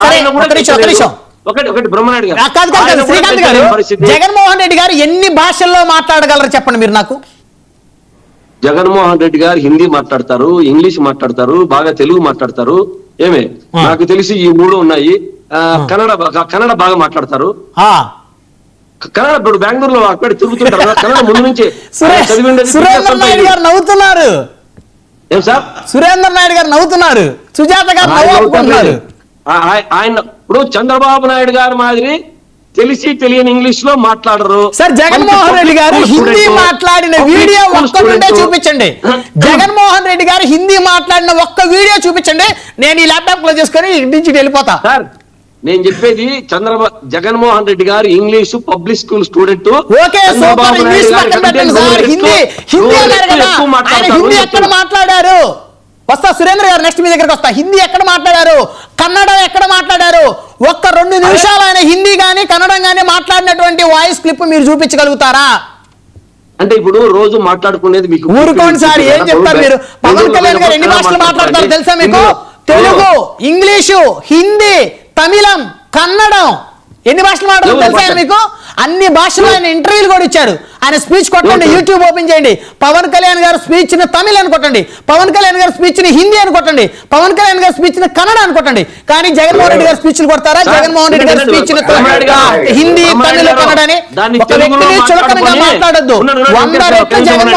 జగన్మోహన్ రెడ్డి గారు ఎన్ని భాషల్లో మాట్లాడగలరు చెప్పండి మీరు నాకు. జగన్మోహన్ రెడ్డి గారు హిందీ మాట్లాడతారు, ఇంగ్లీష్ మాట్లాడతారు, బాగా తెలుగు మాట్లాడతారు. ఏమే నాకు తెలిసి ఈ మూడు ఉన్నాయి. కన్నడ బాగా మాట్లాడతారు. కన్నడ ఇప్పుడు బెంగళూరులో అక్కడ తిరుగుతుంటారు. కన్నడ ముందు నుంచి సురేంద్ర నాయుడు గారు నవ్వుతున్నారు. ఏం సార్? సురేంద్ర నాయుడు గారు నవ్వుతున్నారు. సుజాత గారు నవ్వుతున్నారు. ఆయన ఇప్పుడు చంద్రబాబు నాయుడు గారు మాదిరి తెలిసి తెలియని ఇంగ్లీష్ లో మాట్లాడరు సార్. జగన్మోహన్ రెడ్డి గారు హిందీ మాట్లాడిన వీడియో ఒక్కటే చూపించండి. జగన్మోహన్ రెడ్డి గారు హిందీ మాట్లాడిన ఒక్క వీడియో చూపించండి, నేను ఈ ల్యాప్టాప్ క్లోజ్ చేసుకొని నుంచి వెళ్ళిపోతా. సార్ నేను చెప్పేది జగన్మోహన్ రెడ్డి గారు English public school student. Okay super. English పక్కన పెట్టండి సార్. హిందీ ఎక్కడ మాట్లాడారు? వస్తా సురేంద్ర గారు, నెక్స్ట్ మీ దగ్గరకు వస్తా. హిందీ ఎక్కడ మాట్లాడారు? కన్నడ ఎక్కడ మాట్లాడారు? ఒక్క 2 నిమిషాలు ఆయన హిందీ గానీ కన్నడం గానీ మాట్లాడినటువంటి వాయిస్ క్లిప్ మీరు చూపించగలుగుతారా? అంటే ఇప్పుడు రోజు మాట్లాడుకునేది మీకు ఊరుకోండి సార్. ఏం చెప్తారు మీరు? పవన్ కళ్యాణ్ గారు ఎన్ని భాషలు మాట్లాడతారు తెలుసా మీకు? తెలుగు, ఇంగ్లీషు, హిందీ, తమిళం, కన్నడం, ఎన్ని భాషలు మాట్లాడతారు తెలుసా మీకు? అన్ని భాషలు ఆయన ఇంటర్వ్యూలు కూడా ఇచ్చారు. ఆయన స్పీచ్ కొట్టండి, యూట్యూబ్ ఓపెన్ చేయండి. పవన్ కళ్యాణ్ గారు స్పీచ్ ని తమిళ్ అని కొట్టండి, పవన్ కళ్యాణ్ గారు స్పీచ్ ని హిందీ అని కొట్టండి, పవన్ కళ్యాణ్ గారు స్పీచ్ ని కన్నడ అని కొట్టండి. కానీ జగన్మోహన్ రెడ్డి గారు స్పీచ్లు కొడతారా? జగన్మోహన్ రెడ్డి గారు స్పీచ్ ని హిందీ, తమిళ, కన్నడ అని ఒక వ్యక్తిని చులకనగా మాట్లాడొద్దు. 100 రెట్లు జగన్మోహన్